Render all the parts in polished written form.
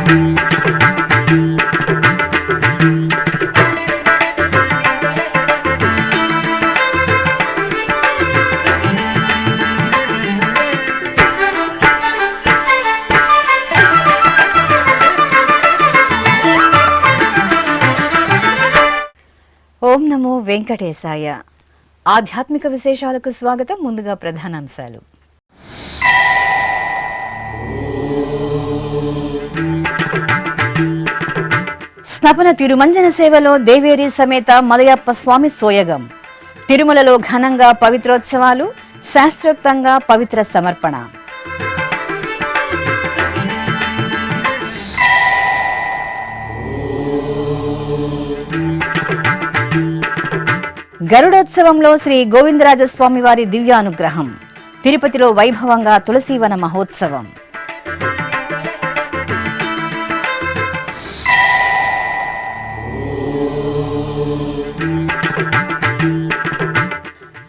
ఓం నమో వెంకటేశాయ. ఆధ్యాత్మిక విశేషాలకు స్వాగతం. ముందుగా ప్రధానాంశాలు. స్నపన తిరుమంజన సేవలో దేవేరి సమేత మలయప్ప స్వామి సోయగం. తిరుమలలో ఘనంగా పవిత్రోత్సవాలు, శాస్త్రోక్తంగా పవిత్ర సమర్పణ. గరుడోత్సవంలో శ్రీ గోవిందరాజస్వామి వారి దివ్యానుగ్రహం. తిరుపతిలో వైభవంగా తులసీవన మహోత్సవం.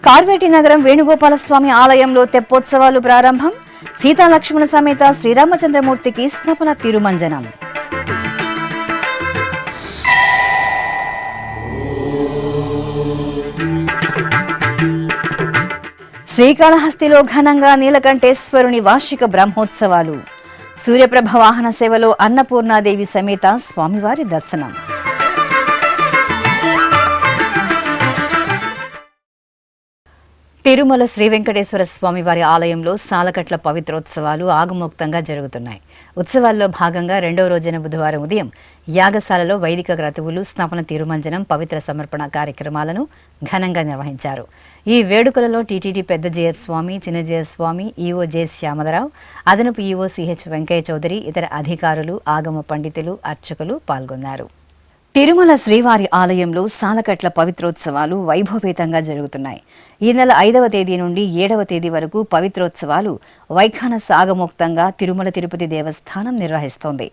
కార్వేటి నగరం వేణుగోపాలస్వామి ఆలయంలో తెప్పోత్సవాలు ప్రారంభం. సీతాలక్ష్మణ సమేత శ్రీరామచంద్రమూర్తికి స్నపన తిరుమంజనం. శ్రీకాళహస్తిలో ఘనంగా నీలకంఠేశ్వరుని వార్షిక బ్రహ్మోత్సవాలు. సూర్యప్రభ వాహన సేవలో అన్నపూర్ణాదేవి సమేత స్వామివారి దర్శనం. తిరుమల శ్రీ వెంకటేశ్వర స్వామి వారి ఆలయంలో సాలకట్ల పవిత్రోత్సవాలు ఆగమోక్తంగా జరుగుతున్నాయి. ఉత్సవాల్లో భాగంగా రెండవ రోజైన బుధవారం ఉదయం యాగశాలలో వైదిక క్రతువులు, స్నపన తిరుమంజనం, పవిత్ర సమర్పణ కార్యక్రమాలను ఘనంగా నిర్వహించారు. ఈ వేడుకలలో టీటీడీ పెద్ద జేయర్ స్వామి, చిన్న జేయర్ స్వామి, ఈవో జె శ్యామలరావు, అదనపు ఈవో సిహెచ్ వెంకయ్య చౌదరి, ఇతర అధికారులు, ఆగమ పండితులు, అర్చకులు పాల్గొన్నారు. తిరుమల శ్రీవారి ఆలయంలో సాలకట్ల పవిత్రోత్సవాలు వైభవపేతంగా జరుగుతున్నాయి. ఈ నెల 5వ తేదీ నుండి 7వ తేదీ వరకు పవిత్రోత్సవాలు వైఖానస ఆగమోక్తంగా తిరుమల తిరుపతి దేవస్థానం నిర్వహిస్తోంది.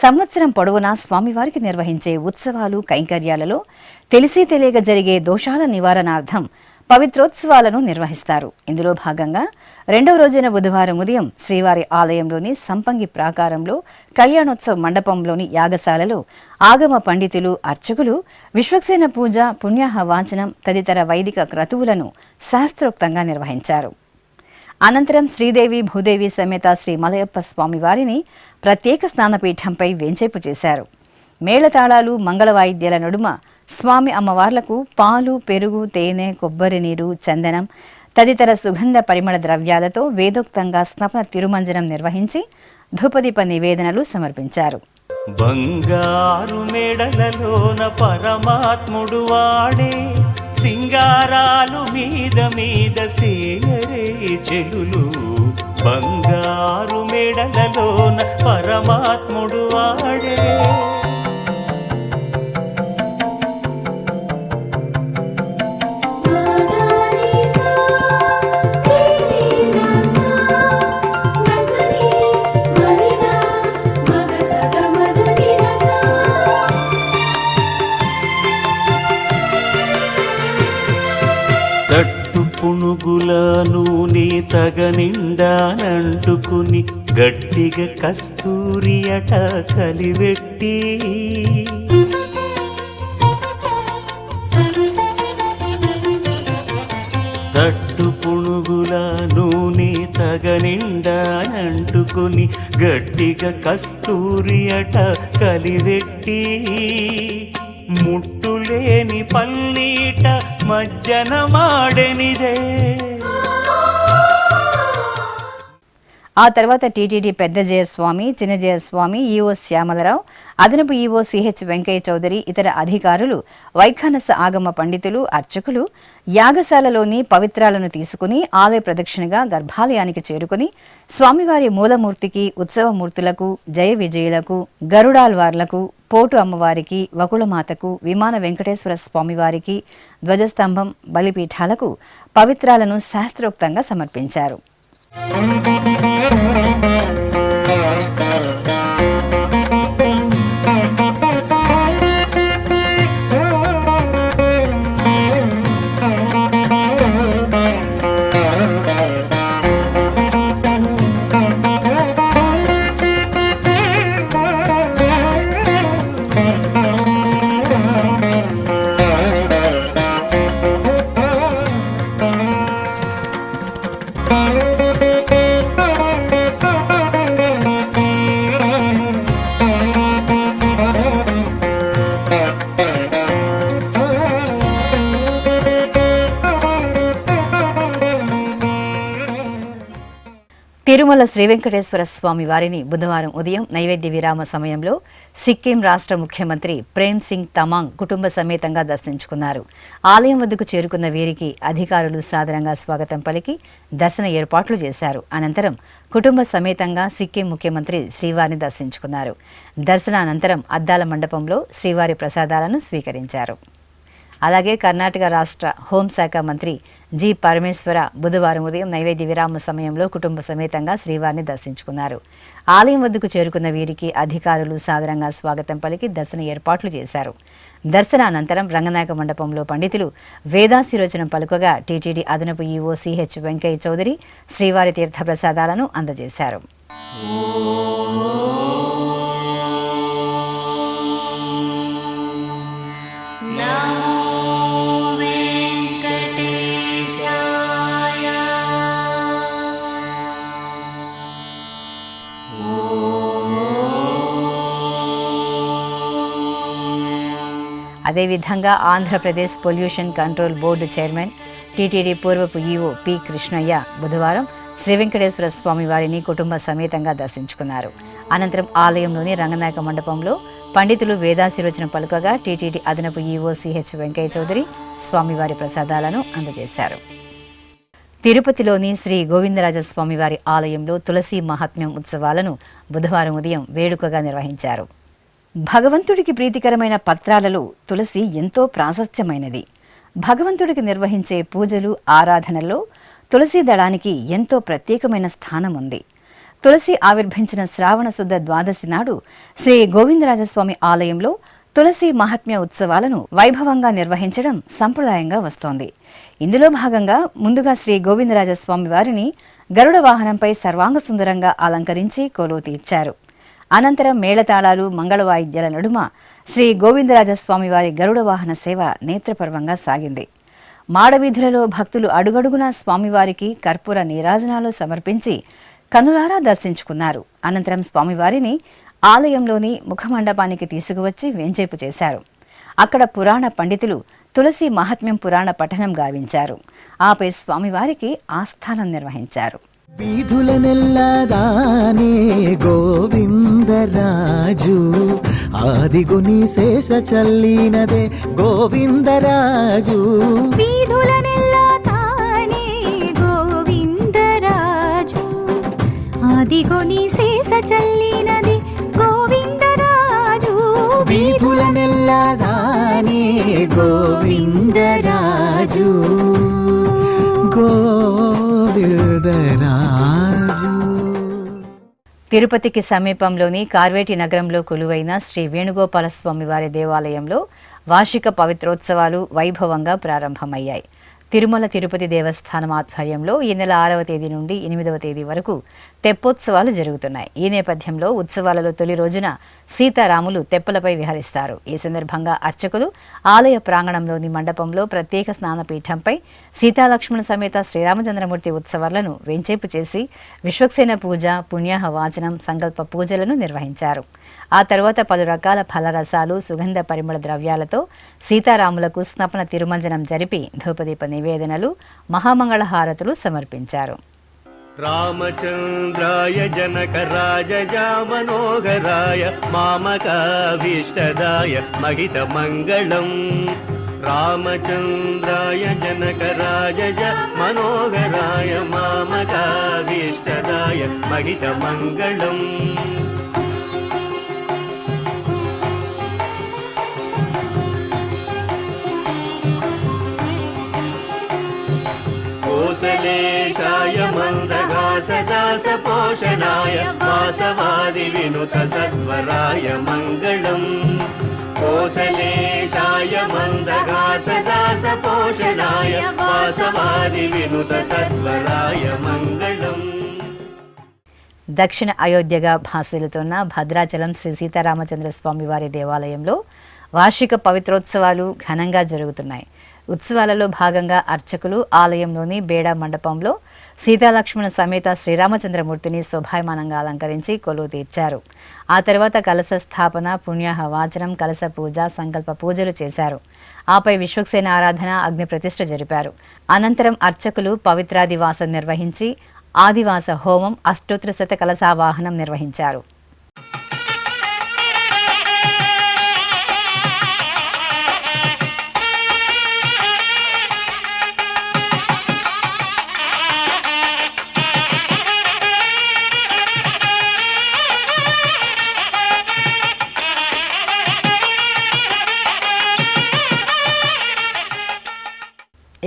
సంవత్సరం పొడవునా స్వామివారికి నిర్వహించే ఉత్సవాలు, కైంకర్యాలలో తెలిసి తెలియక జరిగే దోషాల నివారణార్థం పవిత్రోత్సవాలను నిర్వహిస్తారు. ఇందులో భాగంగా రెండవ రోజైన బుధవారం ఉదయం శ్రీవారి ఆలయంలోని సంపంగి ప్రాకారంలో కళ్యాణోత్సవ మండపంలోని యాగశాలలో ఆగమ పండితులు, అర్చకులు విశ్వక్సేన పూజ, పుణ్యాహ వాచనం తదితర వైదిక క్రతువులను శాస్త్రోక్తంగా నిర్వహించారు. అనంతరం శ్రీదేవి భూదేవి సమేత శ్రీ మలయప్ప స్వామి వారిని ప్రత్యేక స్నానపీఠంపై వెంచేపు చేశారు. మేళతాళాలు, మంగళ వాయిద్యాల నడుమ స్వామి అమ్మవార్లకు పాలు, పెరుగు, తేనె, కొబ్బరి నీరు, చందనం తదితర సుగంధ పరిమళ ద్రవ్యాలతో వేదోక్తంగా స్నపన తిరుమంజనం నిర్వహించి ధూపదీప నివేదనలు సమర్పించారు. బంగారు మెడలలోన పరమాత్ముడు వాడే, సింగారాలు మీద మీద సేయరే చెలులు. బంగారు మెడలలోన పరమాత్ముడు వాడే. పునుగుల నూనె తగనిండానంటుకుని గట్టిగా కస్తూరి అట కలివెట్టి, తట్టు పునుగుల నూనె తగనిండానంటుకుని గట్టిగా కస్తూరి అట కలివెట్టి, ముట్టులేని పల్లీట మజ్జన మాడెనిదే. ఆ తర్వాత టీటీడీ పెద్ద జయస్వామి, చిన్న జయస్వామి, ఈవో శ్యామలరావు, అదనపు ఈవో సిహెచ్ వెంకయ్య చౌదరి, ఇతర అధికారులు, వైఖానస ఆగమ పండితులు, అర్చకులు యాగశాలలోని పవిత్రాలను తీసుకుని ఆలయ ప్రదక్షిణగా గర్భాలయానికి చేరుకుని స్వామివారి మూలమూర్తికి, ఉత్సవమూర్తులకు, జయ విజయులకు, గరుడాల్వార్లకు, పోటు అమ్మవారికి, వకుళమాతకు, విమాన వెంకటేశ్వర స్వామివారికి, ధ్వజస్తంభం, బలిపీఠాలకు పవిత్రాలను శాస్త్రోక్తంగా సమర్పించారు. తిరుమల శ్రీ వెంకటేశ్వర స్వామి వారిని బుధవారం ఉదయం నైవేద్య విరామ సమయంలో సిక్కిం రాష్ట్ర ముఖ్యమంత్రి ప్రేమ్ సింగ్ తమాంగ్ కుటుంబ సమేతంగా దర్శించుకున్నారు. ఆలయం వద్దకు చేరుకున్న వీరికి అధికారులు సాదరంగా స్వాగతం పలికి దర్శన ఏర్పాట్లు చేశారు. అనంతరం కుటుంబ సమేతంగా సిక్కిం ముఖ్యమంత్రి శ్రీవారిని దర్శించుకున్నారు. దర్శనానంతరం అద్దాల మండపంలో శ్రీవారి ప్రసాదాలను స్వీకరించారు. అలాగే కర్ణాటక రాష్ట్ర హోంశాఖ మంత్రి జి పరమేశ్వర బుధవారం ఉదయం నైవేద్య విరామ సమయంలో కుటుంబ సమేతంగా శ్రీవారిని దర్శించుకున్నారు. ఆలయం వద్దకు చేరుకున్న వీరికి అధికారులు సాదరంగా స్వాగతం పలికి దర్శన ఏర్పాట్లు చేశారు. దర్శనానంతరం రంగనాయక మండపంలో పండితులు వేదాశీర్వచనం పలుకగా టీటీడీ అదనపు ఈవో సిహెచ్ వెంకయ్య చౌదరి శ్రీవారి తీర్థ ప్రసాదాలను అందజేశారు. అదేవిధంగా Andhra Pradesh pollution control board chairman TTD పూర్వపు ఈవో పి కృష్ణయ్య బుధవారం శ్రీ వెంకటేశ్వర స్వామి వారిని కుటుంబ సమేతంగా దర్శించుకున్నారు. అనంతరం ఆలయంలోని రంగనాయక మండపంలో పండితులు వేదాశీర్వచనం పలుకగా టీటీడీ అదనపు ఈవో సిహెచ్ వెంకయ్య చౌదరి స్వామివారి ప్రసాదాలను అందజేశారు. తిరుపతిలోని శ్రీ గోవిందరాజస్వామి వారి ఆలయంలో తులసి మహాత్మ్యం ఉత్సవాలను బుధవారం ఉదయం వేడుకగా నిర్వహించారు. భగవంతుడికి ప్రీతికరమైన పత్రాలలో తులసి ఎంతో ప్రాశస్త్యమైనది. భగవంతుడికి నిర్వహించే పూజలు ఆరాధనల్లో తులసి దళానికి ఎంతో ప్రత్యేకమైన స్థానం ఉంది. తులసి ఆవిర్భించిన శ్రావణ శుద్ధ ద్వాదశి నాడు శ్రీ గోవిందరాజస్వామి ఆలయంలో తులసి మహాత్మ్య ఉత్సవాలను వైభవంగా నిర్వహించడం సంప్రదాయంగా వస్తోంది. ఇందులో భాగంగా ముందుగా శ్రీ గోవిందరాజస్వామి వారిని గరుడ వాహనంపై సర్వాంగ సుందరంగా అలంకరించి కొలువు తీర్చారు. అనంతరం మేళతాళాలు మంగళవాయిద్యాల నడుమ శ్రీ గోవిందరాజస్వామి వారి గరుడ వాహన సేవ నేత్రపర్వంగా సాగింది. మాడవీధులలో భక్తులు అడుగడుగునా స్వామివారికి కర్పూర నీరాజనాలు సమర్పించి కనులారా దర్శించుకున్నారు. అనంతరం స్వామివారిని ఆలయంలోని ముఖమండపానికి తీసుకువచ్చి వేంచేపు చేశారు. అక్కడ పురాణ పండితులు తులసి మహాత్మ్యం పురాణ పఠనం గావించారు. ఆపై స్వామివారికి ఆస్థానం నిర్వహించారు. వీధులనెల్లదానే గోవిందరాజు ఆదిగుని శేష చల్లినదే గోవిందరాజు. వీధులనెల్లదానే గోవిందరాజు ఆదిగుని శేష చల్లినదే గోవిందరాజు. వీధులనెల్లదానే గోవిందరాజు తిరుపతికి సమీపంలోని కార్వేటి నగరంలో కొలువైన శ్రీ వేణుగోపాల స్వామి వారి దేవాలయంలో వార్షిక పవిత్రోత్సవాలు వైభవంగా ప్రారంభమయ్యాయి. తిరుమల తిరుపతి దేవస్థానం ఆధ్వర్యంలో ఈ నెల 6వ తేదీ నుండి 8వ తేదీ వరకు తెప్పోత్సవాలు జరుగుతున్నాయి. ఈ నేపథ్యంలో ఉత్సవాలలో తొలి రోజున సీతారాములు తెప్పలపై విహరిస్తారు. ఈ సందర్భంగా అర్చకులు ఆలయ ప్రాంగణంలోని మండపంలో ప్రత్యేక స్నానపీఠంపై సీతాలక్ష్మణ సమేత శ్రీరామచంద్రమూర్తి ఉత్సవాలను వేంచేపు చేసి విశ్వక్సేన పూజ, పుణ్యాహ వాచనం, సంకల్ప పూజలను నిర్వహించారు. ఆ తరువాత పలు రకాల ఫలరసాలు, సుగంధ పరిమళ ద్రవ్యాలతో సీతారాములకు స్నపన తిరుమంజనం జరిపి ధూపదీప నివేదనలు, మహామంగళ హారతులు సమర్పించారు. రామచంద్రాయ జనకరాజ మనోహరాయ మామకాభీష్టదాయ మహిత మంగళం. రామచంద్రాయ జనకరాజ మనోహరాయ మామకాభీష్టదాయ మహిత మంగళం. కోసలేశాయ మందహాసదాస పోషణాయ వాసవాది వినుత సత్వరాయ మంగళం. కోసలేశాయ మందహాసదాస పోషణాయ వాసవాది వినుత సత్వరాయ మంగళం. దక్షిణ అయోధ్యగా భాసిల్లుతున్న భద్రాచలం శ్రీ సీతారామచంద్ర స్వామి వారి దేవాలయంలో వార్షిక పవిత్రోత్సవాలు ఘనంగా జరుగుతున్నాయి. ఉత్సవాలలో భాగంగా అర్చకులు ఆలయంలోని బేడా మండపంలో సీతాలక్ష్మణ సమేత శ్రీరామచంద్రమూర్తిని శోభాయమానంగా అలంకరించి కొలువు తీర్చారు. ఆ తర్వాత కలశ స్థాపన, పుణ్యాహ వాచనం, కలశ పూజ, సంకల్ప పూజలు చేశారు. ఆపై విశ్వక్సేన ఆరాధన, అగ్ని ప్రతిష్ఠ జరిపారు. అనంతరం అర్చకులు పవిత్రాదివాసం నిర్వహించి ఆదివాస హోమం, అష్టోత్తర శత కలశావాహనం నిర్వహించారు.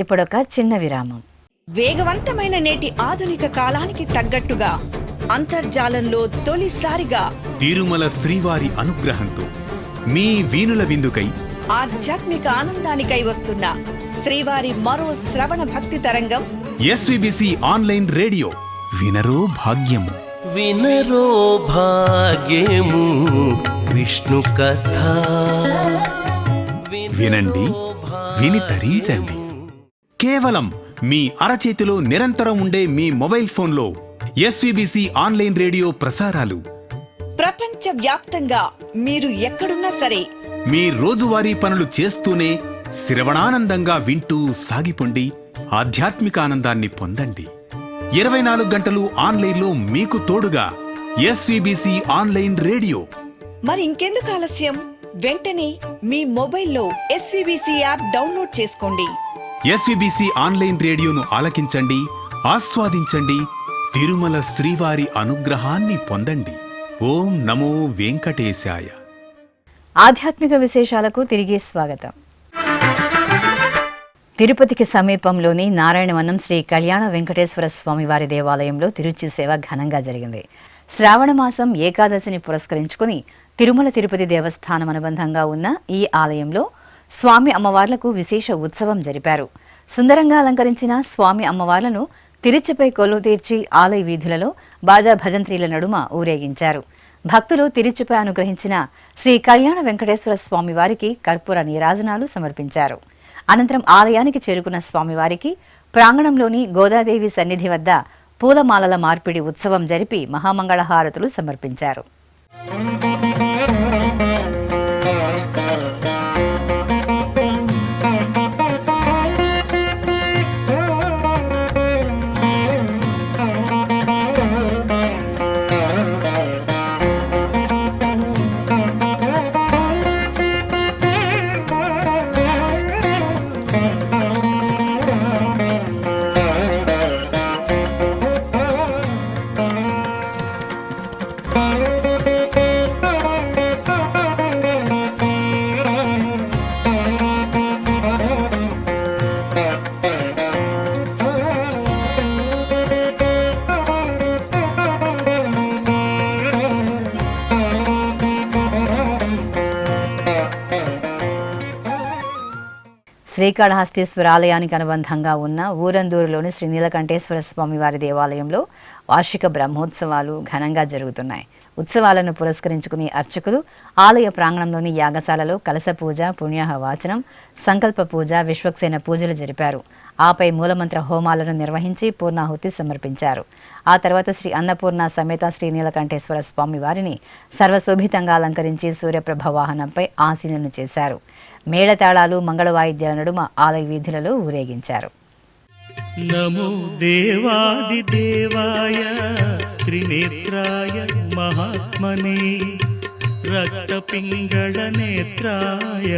ఇప్పుడొక చిన్న విరామం. వేగవంతమైన నేటి ఆధునిక కాలానికి తగ్గట్టుగా అంతర్జాలంలో తొలిసారిగా తిరుమల శ్రీవారి అనుగ్రహంతో మీ వీణుల విందుకై ఆధ్యాత్మిక ఆనందానికై వస్తున్న శ్రీవారి మరో శ్రవణ భక్తి తరంగం ఎస్విబిసి ఆన్లైన్ రేడియో. వినరో భాగ్యము. వినరో భాగ్యము విష్ణు కథ. వినండి, విని తరించండి. కేవలం మీ అరచేతిలో నిరంతరం ఉండే మీ మొబైల్ ఫోన్లో ఎస్విబిసి ఆన్లైన్ రేడియో ప్రసారాలు ప్రపంచ వ్యాప్తంగా మీరు ఎక్కడున్నా సరే మీ రోజువారీ పనులు చేస్తూనే శ్రవణానందంగా వింటూ సాగిపోండి. ఆధ్యాత్మిక ఆనందాన్ని పొందండి. 24 గంటలు ఆన్లైన్లో మీకు తోడుగా ఎస్విబిసి ఆన్లైన్ రేడియో. మరి ఇంకెందుకు ఆలస్యం? వెంటనే మీ మొబైల్లో ఎస్విబిసి యాప్ డౌన్లోడ్ చేసుకోండి. ఎస్విబిసి ఆన్లైన్ రేడియోను ఆలకించండి, ఆస్వాదించండి. తిరుమల శ్రీవారి అనుగ్రహాన్ని పొందండి. ఓం నమో వెంకటేశాయ. ఆధ్యాత్మిక విశేషాలకు తిరిగి స్వాగతం. తిరుపతికి సమీపంలోని నారాయణవనం శ్రీ కళ్యాణ వెంకటేశ్వర స్వామి వారి దేవాలయంలో తిరుచి సేవ ఘనంగా జరిగింది. శ్రావణ మాసం ఏకాదశిని పురస్కరించుకుని తిరుమల తిరుపతి దేవస్థానం అనుబంధంగా ఉన్న ఈ ఆలయంలో స్వామి అమ్మవార్లకు విశేష ఉత్సవం జరిపారు. సుందరంగా అలంకరించిన స్వామి అమ్మవార్లను తిరుచిపై కొలువు తీర్చి ఆలయ వీధులలో బాజా భజంత్రీల నడుమ ఊరేగించారు. భక్తులు తిరుచిపై అనుగ్రహించిన శ్రీ కళ్యాణ వెంకటేశ్వర స్వామి వారికి కర్పూర నీరాజనాలు సమర్పించారు. అనంతరం ఆలయానికి చేరుకున్న స్వామివారికి ప్రాంగణంలోని గోదాదేవి సన్నిధి వద్ద పూలమాలల మార్పిడి ఉత్సవం జరిపి మహామంగళహారతులు సమర్పించారు. శ్రీకాళహస్తీశ్వర ఆలయానికి అనుబంధంగా ఉన్న ఊరందూరులోని శ్రీ నీలకంఠేశ్వర స్వామి వారి దేవాలయంలో వార్షిక బ్రహ్మోత్సవాలు ఘనంగా జరుగుతున్నాయి. ఉత్సవాలను పురస్కరించుకుని అర్చకులు ఆలయ ప్రాంగణంలోని యాగశాలలో కలశ పూజ, పుణ్యాహ వాచనం, సంకల్ప పూజ, విశ్వక్సేన పూజలు జరిపారు. ఆపై మూలమంత్ర హోమాలను నిర్వహించి పూర్ణాహుతి సమర్పించారు. ఆ తర్వాత శ్రీ అన్నపూర్ణ సమేత శ్రీ నీలకంఠేశ్వర స్వామి వారిని సర్వశోభితంగా అలంకరించి సూర్యప్రభ వాహనంపై ఆసీనులను చేశారు. మేళతాళాలు, మంగళ వాయిద్యాల నడుమ ఆలయ వీధులలో ఊరేగించారు. నమో దేవాది దేవాయ త్రినేత్రాయ మహాత్మనే రక్తపింగళ నేత్రాయ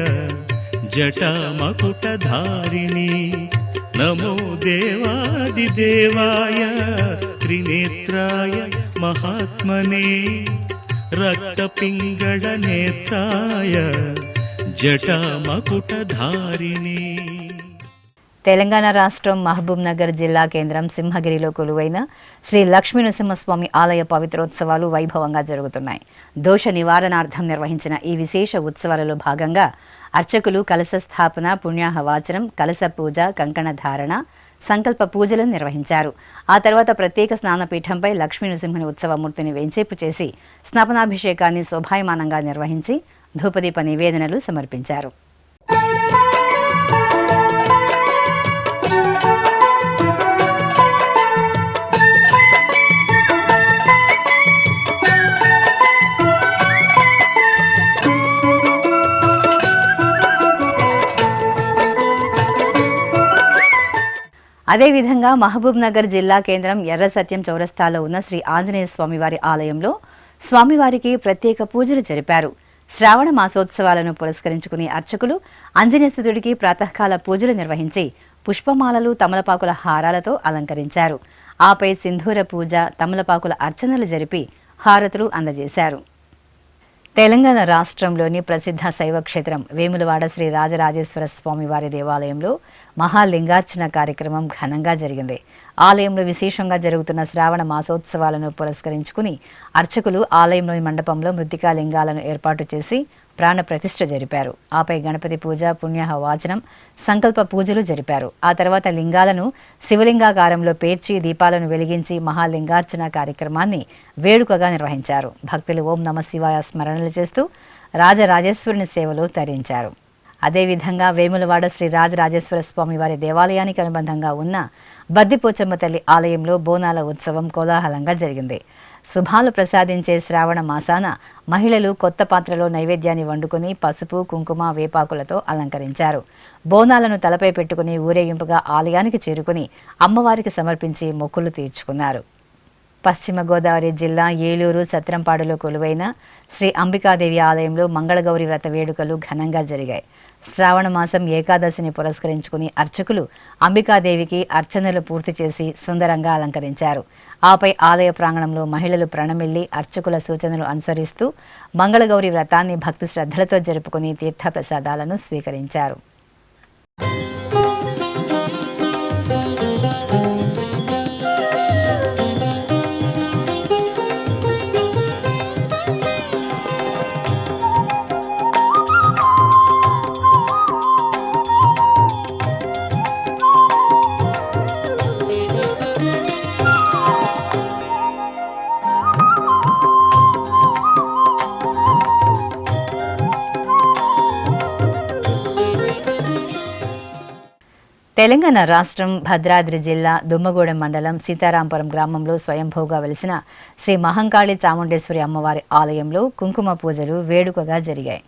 జటామకుటధారిణి. నమో దేవాది దేవాయ త్రినేత్రాయ మహాత్మనే రక్తపింగళ నేత్రాయ జటామకుటధారిణి. తెలంగాణ రాష్ట్రం మహబూబ్ నగర్ జిల్లా కేంద్రం సింహగిరిలో కొలువైన శ్రీ లక్ష్మీ నరసింహస్వామి ఆలయ పవిత్రోత్సవాలు వైభవంగా జరుగుతున్నాయి. దోష నివారణార్థం నిర్వహించిన ఈ విశేష ఉత్సవాలలో భాగంగా అర్చకులు కలశ స్థాపన, పుణ్యాహ వాచనం, కలశ పూజ, కంకణ ధారణ, సంకల్ప పూజలను నిర్వహించారు. ఆ తర్వాత ప్రత్యేక స్నానపీఠంపై లక్ష్మీ నరసింహుని ఉత్సవమూర్తిని వెంచేపు చేసి స్నాపనాభిషేకాన్ని శోభాయమానంగా నిర్వహించి ధూపదీప నివేదనలు సమర్పించారు. అదేవిధంగా మహబూబ్ నగర్ జిల్లా కేంద్రం ఎర్ర సత్యం చౌరస్తాలో ఉన్న శ్రీ ఆంజనేయ స్వామివారి ఆలయంలో స్వామివారికి ప్రత్యేక పూజలు జరిపారు. శ్రావణ మాసోత్సవాలను పురస్కరించుకుని అర్చకులు ఆంజనేయసుతుడికి ప్రాతకాల పూజలు నిర్వహించి పుష్పమాలలు తమలపాకుల హారాలతో అలంకరించారు. ఆపై సింధూర పూజ, తమలపాకుల అర్చనలు జరిపి హారతులు అందజేశారు. తెలంగాణ రాష్ట్రంలోని ప్రసిద్ధ శైవ క్షేత్రం వేములవాడ శ్రీ రాజరాజేశ్వర స్వామివారి దేవాలయంలో మహాలింగార్చన కార్యక్రమం ఘనంగా జరిగింది. ఆలయంలో విశేషంగా జరుగుతున్న శ్రావణ మాసోత్సవాలను పురస్కరించుకుని అర్చకులు ఆలయంలోని మండపంలో మృత్తికా లింగాలను ఏర్పాటు చేసి ప్రాణ ప్రతిష్ఠ జరిపారు. ఆపై గణపతి పూజ, పుణ్యాహ వాచనం, సంకల్ప పూజలు జరిపారు. ఆ తర్వాత లింగాలను శివలింగాకారంలో పేర్చి దీపాలను వెలిగించి మహాలింగార్చన కార్యక్రమాన్ని వేడుకగా నిర్వహించారు. భక్తులు ఓం నమ శివాయ స్మరణలు చేస్తూ రాజరాజేశ్వరుని సేవలో తరించారు. అదేవిధంగా వేములవాడ శ్రీ రాజరాజేశ్వర స్వామి వారి దేవాలయానికి అనుబంధంగా ఉన్న బద్దిపోచమ్మ తల్లి ఆలయంలో బోనాల ఉత్సవం కోలాహలంగా జరిగింది. శుభాలు ప్రసాదించే శ్రావణ మాసాన మహిళలు కొత్త పాత్రలో నైవేద్యాన్ని వండుకుని పసుపు, కుంకుమ, వేపాకులతో అలంకరించారు. బోనాలను తలపై పెట్టుకుని ఊరేగింపుగా ఆలయానికి చేరుకుని అమ్మవారికి సమర్పించి మొక్కులు తీర్చుకున్నారు. పశ్చిమ గోదావరి జిల్లా ఏలూరు సత్రంపాడులో కొలువైన శ్రీ అంబికాదేవి ఆలయంలో మంగళగౌరి వ్రత వేడుకలు ఘనంగా జరిగాయి. శ్రావణ మాసం ఏకాదశిని పురస్కరించుకుని అర్చకులు అంబికాదేవికి అర్చనలు పూర్తి చేసి సుందరంగా అలంకరించారు. ఆపై ఆలయ ప్రాంగణంలో మహిళలు ప్రణమిల్లి అర్చకుల సూచనలు అనుసరిస్తూ మంగళగౌరి వ్రతాన్ని భక్తి శ్రద్ధలతో జరుపుకుని తీర్థప్రసాదాలను స్వీకరించారు. తెలంగాణ రాష్ట్రం భద్రాద్రి జిల్లా దుమ్మగూడెం మండలం సీతారాంపురం గ్రామంలో స్వయంభూగా వెలిసిన శ్రీ మహంకాళి చాముండేశ్వరి అమ్మవారి ఆలయంలో కుంకుమ పూజలు వేడుకగా జరిగాయి.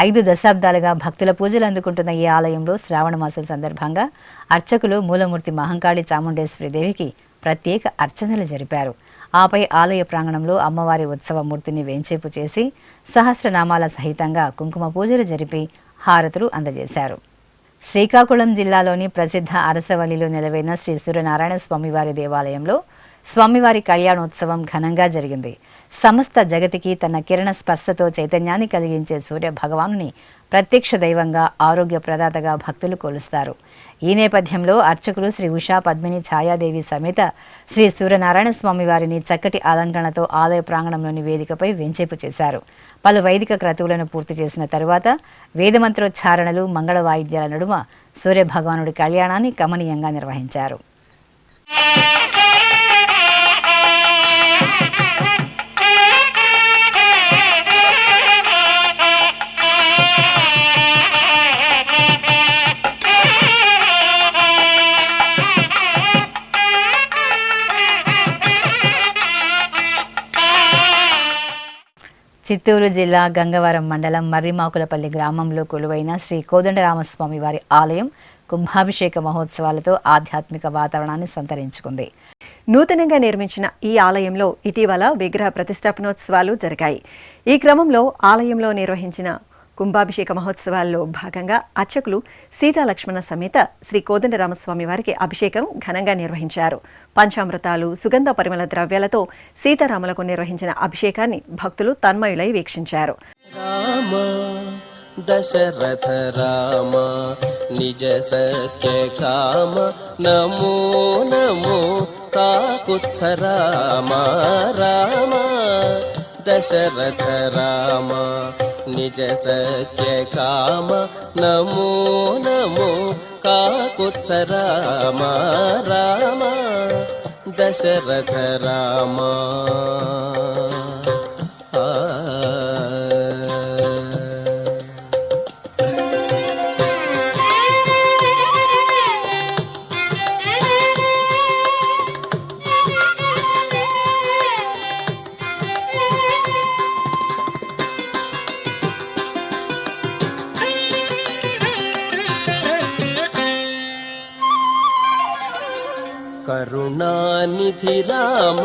5 దశాబ్దాలుగా భక్తుల పూజలు అందుకుంటున్న ఈ ఆలయంలో శ్రావణ మాసం సందర్భంగా అర్చకులు మూలమూర్తి మహంకాళి చాముండేశ్వరి దేవికి ప్రత్యేక అర్చనలు జరిపారు. ఆపై ఆలయ ప్రాంగణంలో అమ్మవారి ఉత్సవ మూర్తిని వేంచేపు చేసి సహస్రనామాల సహితంగా కుంకుమ పూజలు జరిపి హారతులు అందజేశారు. శ్రీకాకుళం జిల్లాలోని ప్రసిద్ధ అరసవల్లిలో నెలవైన శ్రీ సూర్యనారాయణ స్వామివారి దేవాలయంలో స్వామివారి కళ్యాణోత్సవం ఘనంగా జరిగింది. సమస్త జగతికి తన కిరణ స్పర్శతో చైతన్యాన్ని కలిగించే సూర్య భగవానుని ప్రత్యక్ష దైవంగా, ఆరోగ్య ప్రదాతగా భక్తులు కొలుస్తారు. ఈ నేపథ్యంలో అర్చకులు శ్రీ ఉషా పద్మిని ఛాయాదేవి సమేత శ్రీ సూర్యనారాయణ స్వామి వారిని చక్కటి అలంకరణతో ఆలయ ప్రాంగణంలోని వేదికపై వెంచేపు చేశారు. పలు వైదిక క్రతువులను పూర్తి చేసిన తరువాత వేదమంత్రోచ్చారణలు, మంగళ వాయిద్యాల నడుమ సూర్యభగవానుడి కళ్యాణాన్ని కమనీయంగా నిర్వహించారు. చిత్తూరు జిల్లా గంగవరం మండలం మర్రిమాకులపల్లి గ్రామంలో కొలువైన శ్రీ కోదండరామస్వామి వారి ఆలయం కుంభాభిషేక మహోత్సవాలతో ఆధ్యాత్మిక వాతావరణాన్ని సంతరించుకుంది. నూతనంగా నిర్మించిన ఈ ఆలయంలో ఇటీవల విగ్రహ ప్రతిష్టాపనోత్సవాలు జరిగాయి. ఈ క్రమంలో ఆలయంలో నిర్వహించిన కుంభాభిషేక మహోత్సవాల్లో భాగంగా అర్చకులు సీతాలక్ష్మణ సమేత శ్రీ కోదండరామస్వామి వారికి అభిషేకం ఘనంగా నిర్వహించారు. పంచామృతాలు, సుగంధ పరిమళ ద్రవ్యాలతో సీతారాములకు నిర్వహించిన అభిషేకాన్ని భక్తులు తన్మయులై వీక్షించారు. దశరథ రామ నిజ సత్య కామ నమో నమో కాకుత్స రామ రామ దశరథ రామ నిజ సత్య కామ నమో నమో కాకుత్స రామ రామ దశరథ రామ. కరుణానిధి రామ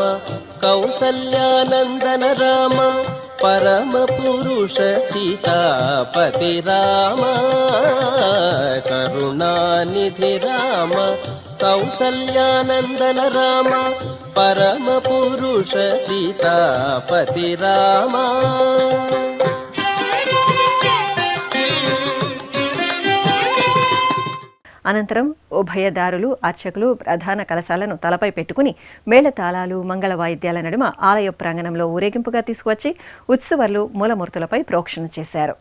కౌసల్యానందన రామ పరమ పురుష సీతాపతి రామ కరుణానిధి రామ కౌసల్యానందన రామ పరమ పురుష సీతాపతి రామ. అనంతరం ఉభయదారులు అర్చకులు ప్రధాన కలశాలను తలపై పెట్టుకుని మేళతాళాలు మంగళ వాయిద్యాల నడుమ ఆలయ ప్రాంగణంలో ఊరేగింపుగా తీసుకువచ్చి ఉత్సవాలు మూలమూర్తులపై ప్రోక్షణ చేశారు.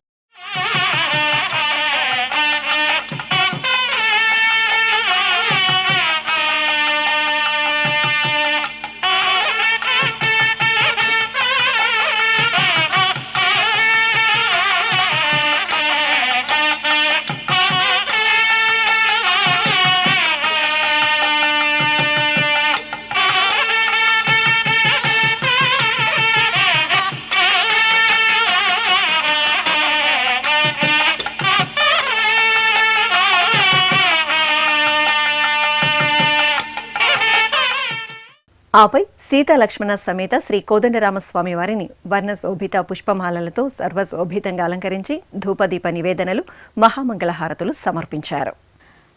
ఆపై సీతాలక్ష్మణ సమేత శ్రీ కోదండరామస్వామి వారిని వర్ణశోభిత పుష్పమాలలతో సర్వశోభితంగా అలంకరించి ధూపదీప నివేదనలు మహామంగళహారతులు సమర్పించారు.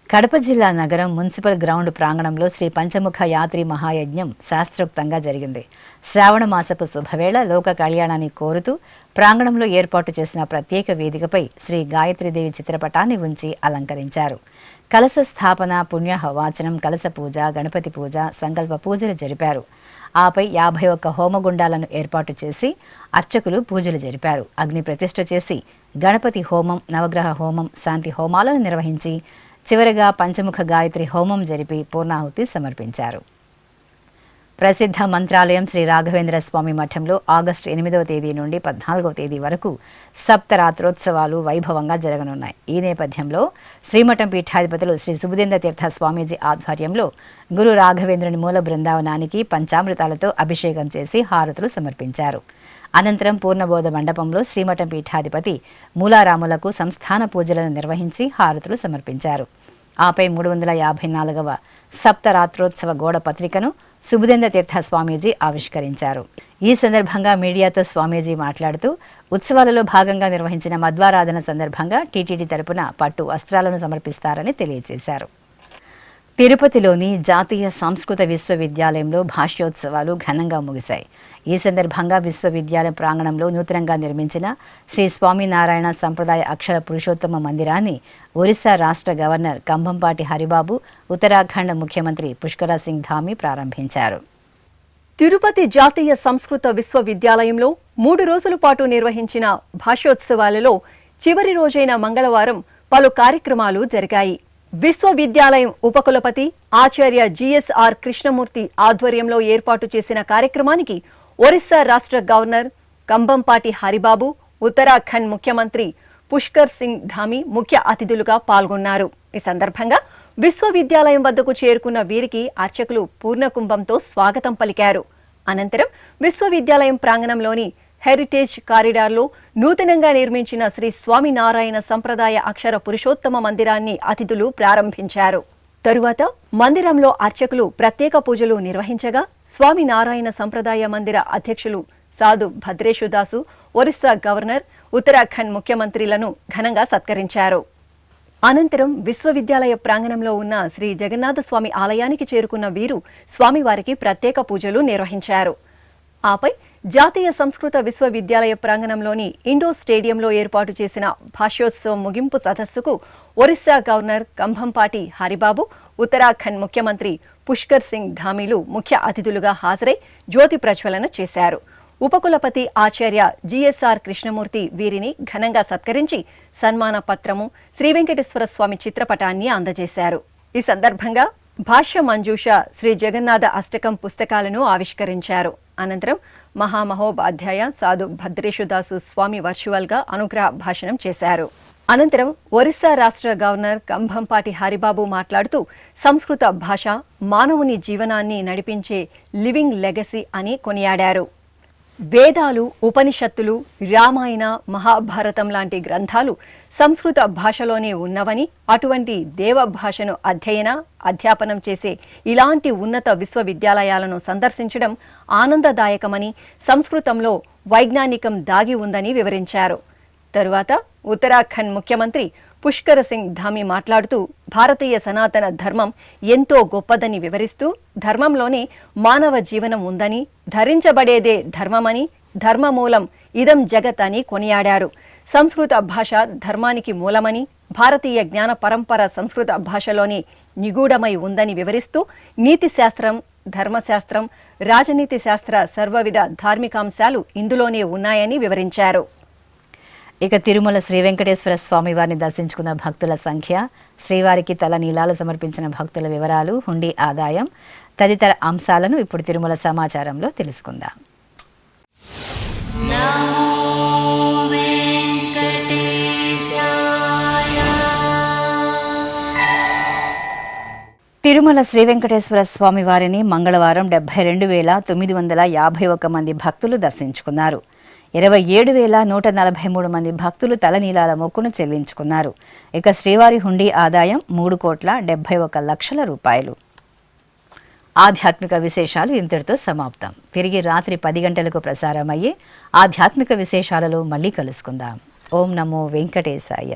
కడప జిల్లా నగరం మున్సిపల్ గ్రౌండ్ ప్రాంగణంలో శ్రీ పంచముఖ యాత్రి మహాయజ్ఞం శాస్త్రోక్తంగా జరిగింది. శ్రావణ మాసపు శుభవేళ లోక కళ్యాణాన్ని కోరుతూ ప్రాంగణంలో ఏర్పాటు చేసిన ప్రత్యేక వేదికపై శ్రీ గాయత్రీదేవి చిత్రపటాన్ని ఉంచి అలంకరించారు. కలశ స్థాపన, పుణ్యాహ వాచనం, కలశ పూజ, గణపతి పూజ, సంకల్ప పూజలు జరిపారు. ఆపై 51 హోమగుండాలను ఏర్పాటు చేసి అర్చకులు పూజలు జరిపారు. అగ్ని ప్రతిష్ఠ చేసి గణపతి హోమం, నవగ్రహ హోమం, శాంతి హోమాలను నిర్వహించి చివరగా పంచముఖ గాయత్రి హోమం జరిపి పూర్ణాహుతి సమర్పించారు. ప్రసిద్ధ మంత్రాలయం శ్రీ రాఘవేంద్ర స్వామి మఠంలో ఆగస్టు 8వ తేదీ నుండి 14వ తేదీ వరకు సప్తరాత్రోత్సవాలు వైభవంగా జరగనున్నాయి. ఈ నేపథ్యంలో శ్రీమఠం పీఠాధిపతులు శ్రీ సుబుధేంద్ర తీర్థ స్వామీజీ ఆధ్వర్యంలో గురు రాఘవేంద్రుని మూల బృందావనానికి పంచామృతాలతో అభిషేకం చేసి హారతులు సమర్పించారు. అనంతరం పూర్ణబోధ మండపంలో శ్రీమఠం పీఠాధిపతి మూలారాములకు సంస్థాన పూజలను నిర్వహించి హారతులు సమర్పించారు. ఆపై 354వ సప్తరాత్రోత్సవ గోడ పత్రికను సుబుధేంద్ర తీర్థ స్వామీజీ ఆవిష్కరించారు. ఈ సందర్భంగా మీడియాతో స్వామీజీ మాట్లాడుతూ ఉత్సవాలలో భాగంగా నిర్వహించిన మధ్వారాధన సందర్భంగా టీటీడీ తరపున పట్టు వస్త్రాలను సమర్పిస్తారని తెలియజేశారు. తిరుపతిలోని జాతీయ సంస్కృత విశ్వవిద్యాలయంలో భాష్యోత్సవాలు ఘనంగా ముగిశాయి. ఈ సందర్భంగా విశ్వవిద్యాలయం ప్రాంగణంలో నూతనంగా నిర్మించిన శ్రీ స్వామినారాయణ సంప్రదాయ అక్షర పురుషోత్తమ మందిరాన్ని ఒరిస్సా రాష్ట్ర గవర్నర్ కంభంపాటి హరిబాబు, ఉత్తరాఖండ్ ముఖ్యమంత్రి పుష్కర సింగ్ ధామి ప్రారంభించారు. తిరుపతి జాతీయ సంస్కృత విశ్వవిద్యాలయంలో 3 రోజుల పాటు నిర్వహించిన భాష్యోత్సవాలలో చివరి రోజైన మంగళవారం పలు కార్యక్రమాలు జరిగాయి. విశ్వవిద్యాలయం ఉపకులపతి ఆచార్య జిఎస్ఆర్ కృష్ణమూర్తి ఆధ్వర్యంలో ఏర్పాటు చేసిన కార్యక్రమానికి ఒరిస్సా రాష్ట్ర గవర్నర్ కంభంపాటి హరిబాబు, ఉత్తరాఖండ్ ముఖ్యమంత్రి పుష్కర్ సింగ్ ధామి ముఖ్య అతిథులుగా పాల్గొన్నారు. ఈ సందర్భంగా విశ్వవిద్యాలయం వద్దకు చేరుకున్న వీరికి అర్చకులు పూర్ణకుంభంతో స్వాగతం పలికారు. అనంతరం విశ్వవిద్యాలయం ప్రాంగణంలోని హెరిటేజ్ కారిడార్లో నూతనంగా నిర్మించిన శ్రీ స్వామినారాయణ సంప్రదాయ అక్షర పురుషోత్తమ మందిరాన్ని అతిథులు ప్రారంభించారు. తరువాత మందిరంలో అర్చకులు ప్రత్యేక పూజలు నిర్వహించగా స్వామినారాయణ సంప్రదాయ మందిర అధ్యక్షులు సాధు భద్రేశుదాసు, ఒరిస్సా గవర్నర్, ఉత్తరాఖండ్ ముఖ్యమంత్రులను ఘనంగా సత్కరించారు. అనంతరం విశ్వవిద్యాలయ ప్రాంగణంలో ఉన్న శ్రీ జగన్నాథ స్వామి ఆలయానికి చేరుకున్న వీరు స్వామివారికి ప్రత్యేక పూజలు నిర్వహించారు. ఆపై జాతీయ సంస్కృత విశ్వవిద్యాలయ ప్రాంగణంలోని ఇండోర్ స్టేడియంలో ఏర్పాటు చేసిన భాష్యోత్సవం ముగింపు సదస్సుకు ఒరిస్సా గవర్నర్ కంభంపాటి హరిబాబు, ఉత్తరాఖండ్ ముఖ్యమంత్రి పుష్కర్ సింగ్ ధామీలు ముఖ్య అతిథులుగా హాజరై జ్యోతి ప్రజ్వలన చేశారు. ఉపకులపతి ఆచార్య జిఎస్ఆర్ కృష్ణమూర్తి వీరిని ఘనంగా సత్కరించి సన్మాన పత్రము, శ్రీ వెంకటేశ్వర స్వామి చిత్రపటాన్ని అందజేశారు. ఈ సందర్భంగా భాష్య మంజూష, శ్రీ జగన్నాథ అష్టకం పుస్తకాలను ఆవిష్కరించారు. అనంతరం మహామహోపాధ్యాయ సాధు భద్రేశుదాసు స్వామి వర్చువల్గా అనుగ్రహ భాషణం చేశారు. అనంతరం ఒరిస్సా రాష్ట్ర గవర్నర్ కంభంపాటి హరిబాబు మాట్లాడుతూ సంస్కృత భాష మానవుని జీవనాన్ని నడిపించే లివింగ్ లెగసీ అని కొనియాడారు. వేదాలు, ఉపనిషత్తులు, రామాయణ, మహాభారతం లాంటి గ్రంథాలు సంస్కృత భాషలోనే ఉన్నవని, అటువంటి దేవ భాషను అధ్యాపనం చేసే ఇలాంటి ఉన్నత విశ్వవిద్యాలయాలను సందర్శించడం ఆనందదాయకమని, సంస్కృతంలో వైజ్ఞానికం దాగి ఉందని వివరించారు. తరువాత ఉత్తరాఖండ్ ముఖ్యమంత్రి పుష్కర్ సింగ్ ధామి మాట్లాడుతూ భారతీయ సనాతన ధర్మం ఎంతో గొప్పదని వివరిస్తూ ధర్మంలోనే మానవ జీవనం ఉందని, ధరించబడేదే ధర్మమని, ధర్మమూలం ఇదం జగత్ అని కొనియాడారు. సంస్కృత భాష ధర్మానికి మూలమని, భారతీయ జ్ఞాన పరంపర సంస్కృత భాషలోనే నిగూఢమై ఉందని వివరిస్తూ నీతి శాస్త్రం, ధర్మశాస్త్రం, రాజనీతి శాస్త్ర సర్వవిధ ధార్మికాంశాలు ఇందులోనే ఉన్నాయని వివరించారు. ఇక తిరుమల శ్రీ వెంకటేశ్వర స్వామి వారిని దర్శించుకున్న భక్తుల సంఖ్య, శ్రీవారికి తల నీలాలు సమర్పించిన భక్తుల వివరాలు, హుండీ ఆదాయం తదితర అంశాలను ఇప్పుడు తిరుమల సమాచారంలో తెలుసుకుందాం. తిరుమల శ్రీ వెంకటేశ్వర స్వామి వారిని మంగళవారం 72,951 మంది భక్తులు దర్శించుకున్నారు. 27,143 మంది భక్తులు తలనీలాల మొక్కును చెల్లించుకున్నారు. ఇక శ్రీవారి హుండీ ఆదాయం 3,71,00,000 రూపాయలు. ఆధ్యాత్మిక విశేషాలు ఇంతటితో సమాప్తం. తిరిగి రాత్రి 10 గంటలకు ప్రసారమయ్యే ఆధ్యాత్మిక విశేషాలలో మళ్ళీ కలుసుకుందాం. ఓం నమో వెంకటేశాయ.